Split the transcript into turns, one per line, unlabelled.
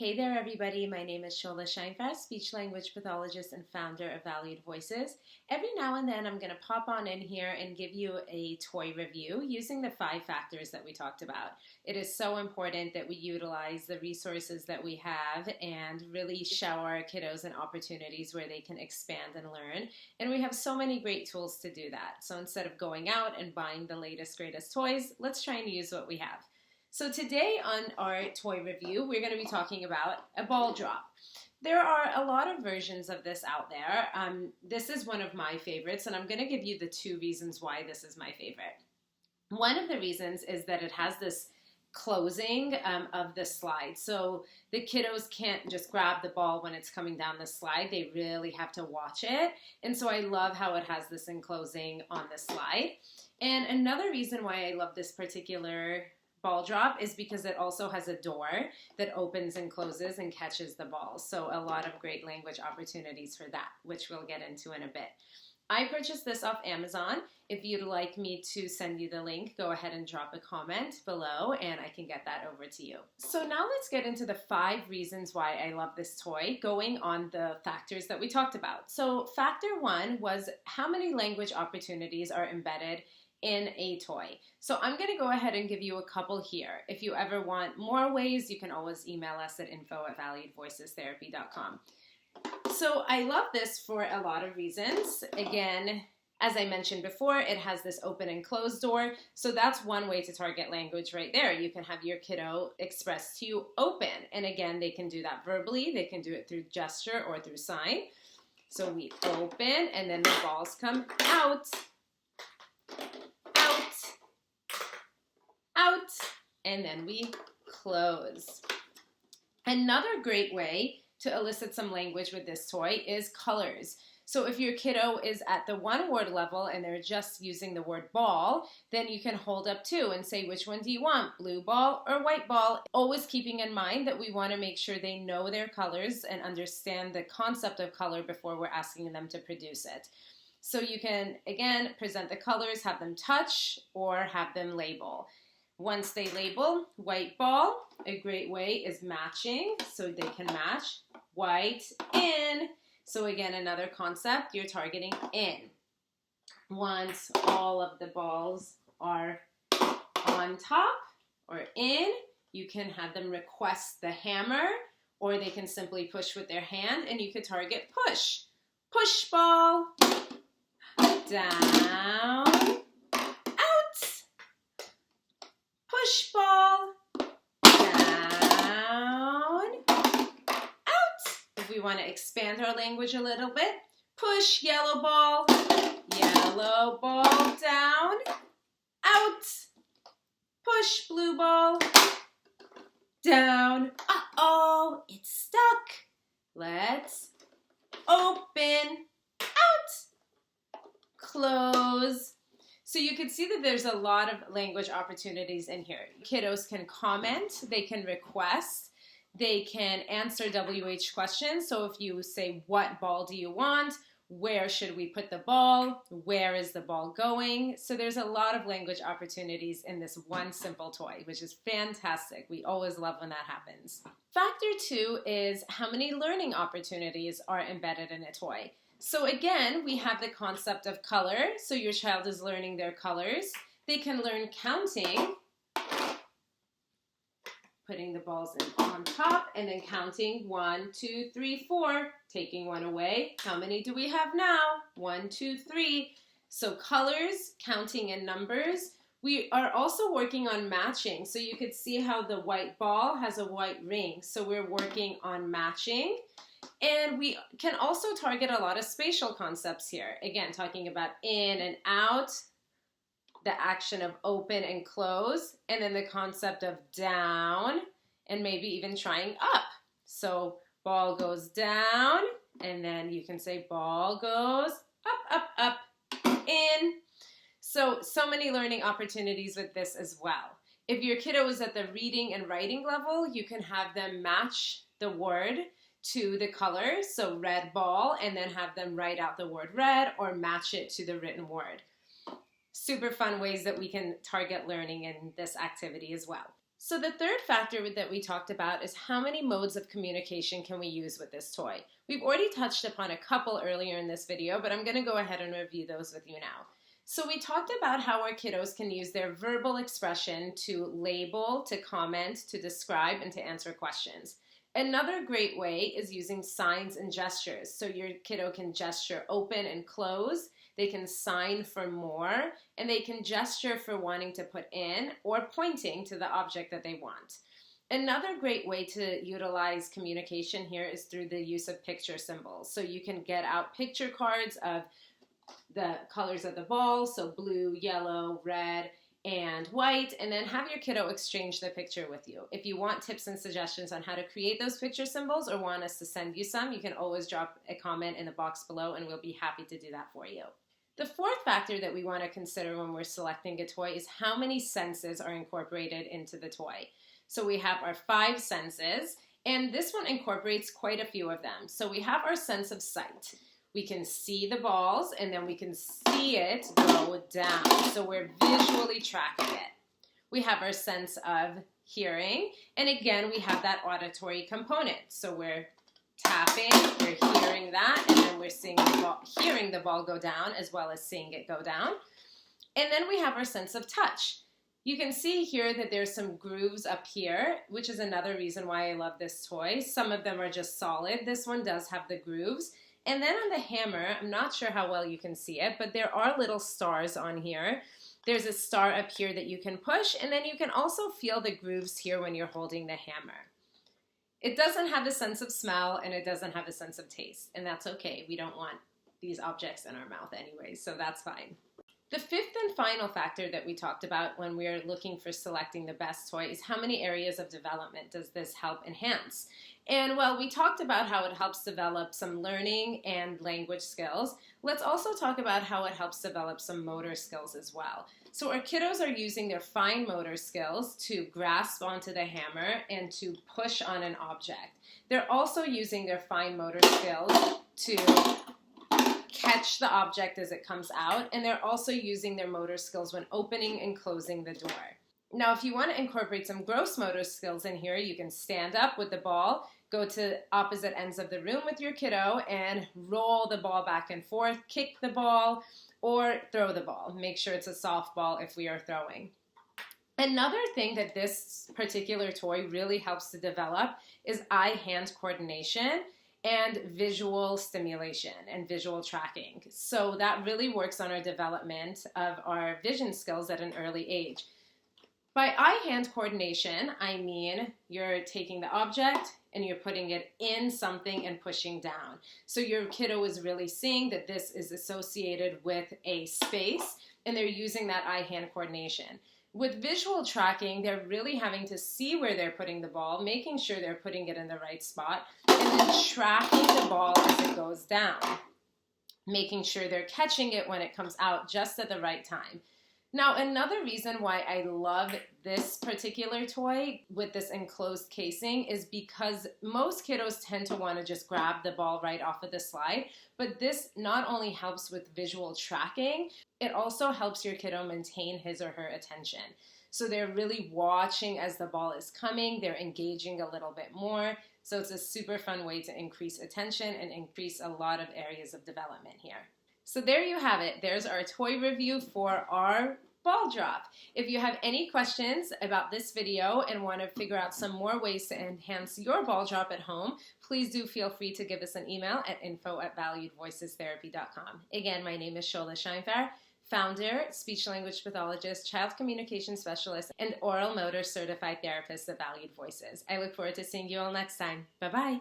Hey there, everybody. My name is Shola Scheinfast, speech language pathologist and founder of Valued Voices. Every now and then, I'm going to pop on in here and give you a toy review using the 5 factors that we talked about. It is so important that we utilize the resources that we have and really show our kiddos an opportunities where they can expand and learn. And we have so many great tools to do that. So instead of going out and buying the latest, greatest toys, let's try and use what we have. So today on our toy review, we're going to be talking about a ball drop. There are a lot of versions of this out there. This is one of my favorites, and I'm going to give you the 2 reasons why this is my favorite. One of the reasons is that it has this closing of the slide. So the kiddos can't just grab the ball when it's coming down the slide. They really have to watch it. And so I love how it has this enclosing on the slide. And another reason why I love this particular ball drop is because it also has a door that opens and closes and catches the ball. So a lot of great language opportunities for that, which we'll get into in a bit. I purchased this off Amazon. If you'd like me to send you the link, go ahead and drop a comment below and I can get that over to you. So now let's get into the 5 reasons why I love this toy, going on the factors that we talked about. So factor 1 was how many language opportunities are embedded in a toy. So I'm going to go ahead and give you a couple here. If you ever want more ways, you can always email us at info@valuedvoicestherapy.com. So I love this for a lot of reasons. Again, as I mentioned before, it has this open and close door. So that's one way to target language right there. You can have your kiddo express to you open. And again, they can do that verbally. They can do it through gesture or through sign. So we open and then the balls come out. Out, and then we close. Another great way to elicit some language with this toy is colors. So if your kiddo is at the 1 word level and they're just using the word ball, then you can hold up 2 and say, which one do you want, blue ball or white ball? Always keeping in mind that we want to make sure they know their colors and understand the concept of color before we're asking them to produce it. So you can, again, present the colors, have them touch, or have them label. Once they label, white ball, a great way is matching, so they can match. White, in. So again, another concept, you're targeting in. Once all of the balls are on top or in, you can have them request the hammer, or they can simply push with their hand, and you could target push. Push ball. Down, out, push ball, down, out. If we want to expand our language a little bit, push yellow ball, down, out, push blue ball, down. Uh-oh, it's stuck. Let's open, close. So you can see that there's a lot of language opportunities in here. Kiddos can comment, they can request, they can answer WH questions. So if you say, what ball do you want? Where should we put the ball? Where is the ball going? So there's a lot of language opportunities in this one simple toy, which is fantastic. We always love when that happens. Factor 2 is how many learning opportunities are embedded in a toy. So again, we have the concept of color. So your child is learning their colors. They can learn counting, putting the balls in on top, and then counting 1, 2, 3, 4, taking 1 away. How many do we have now? 1, 2, 3. So colors, counting in numbers. We are also working on matching. So you could see how the white ball has a white ring. So we're working on matching. And we can also target a lot of spatial concepts here. Again, talking about in and out, the action of open and close, and then the concept of down, and maybe even trying up. So ball goes down, and then you can say ball goes up, in. So many learning opportunities with this as well. If your kiddo is at the reading and writing level, you can have them match the word to the color, so red ball, and then have them write out the word red or match it to the written word. Super fun ways that we can target learning in this activity as well. So the third factor that we talked about is how many modes of communication can we use with this toy. We've already touched upon a couple earlier in this video, but I'm going to go ahead and review those with you now. So we talked about how our kiddos can use their verbal expression to label, to comment, to describe, and to answer questions. Another great way is using signs and gestures. So your kiddo can gesture open and close, they can sign for more, and they can gesture for wanting to put in or pointing to the object that they want. Another great way to utilize communication here is through the use of picture symbols. So you can get out picture cards of the colors of the ball, so blue, yellow, red, and white, and then have your kiddo exchange the picture with you. If you want tips and suggestions on how to create those picture symbols or want us to send you some, you can always drop a comment in the box below and we'll be happy to do that for you. The fourth factor that we want to consider when we're selecting a toy is how many senses are incorporated into the toy. So we have our 5 senses, and this one incorporates quite a few of them. So we have our sense of sight. We can see the balls, and then we can see it go down. So we're visually tracking it. We have our sense of hearing, and again, we have that auditory component. So we're tapping, we're hearing that, and then we're seeing the ball, hearing the ball go down as well as seeing it go down. And then we have our sense of touch. You can see here that there's some grooves up here, which is another reason why I love this toy. Some of them are just solid. This one does have the grooves. And then on the hammer, I'm not sure how well you can see it, but there are little stars on here. There's a star up here that you can push, and then you can also feel the grooves here when you're holding the hammer. It doesn't have a sense of smell, and it doesn't have a sense of taste, and that's okay. We don't want these objects in our mouth anyway, so that's fine. The fifth and final factor that we talked about when we're looking for selecting the best toy is how many areas of development does this help enhance? And while we talked about how it helps develop some learning and language skills, let's also talk about how it helps develop some motor skills as well. So our kiddos are using their fine motor skills to grasp onto the hammer and to push on an object. They're also using their fine motor skills to catch the object as it comes out, and they're also using their motor skills when opening and closing the door. Now, if you want to incorporate some gross motor skills in here, you can stand up with the ball, go to opposite ends of the room with your kiddo, and roll the ball back and forth, kick the ball, or throw the ball. Make sure it's a softball if we are throwing. Another thing that this particular toy really helps to develop is eye-hand coordination and visual stimulation and visual tracking. So that really works on our development of our vision skills at an early age. By eye-hand coordination, I mean you're taking the object and you're putting it in something and pushing down. So your kiddo is really seeing that this is associated with a space, and they're using that eye-hand coordination. With visual tracking, they're really having to see where they're putting the ball, making sure they're putting it in the right spot, and then tracking the ball as it goes down, making sure they're catching it when it comes out just at the right time. Now, another reason why I love this particular toy with this enclosed casing is because most kiddos tend to want to just grab the ball right off of the slide, but this not only helps with visual tracking, it also helps your kiddo maintain his or her attention. So they're really watching as the ball is coming, they're engaging a little bit more, so it's a super fun way to increase attention and increase a lot of areas of development here. So there you have it. There's our toy review for our ball drop. If you have any questions about this video and want to figure out some more ways to enhance your ball drop at home, please do feel free to give us an email at info@valuedvoicestherapy.com. Again, my name is Shola Scheinfar, founder, speech-language pathologist, child communication specialist, and oral motor certified therapist at Valued Voices. I look forward to seeing you all next time. Bye-bye.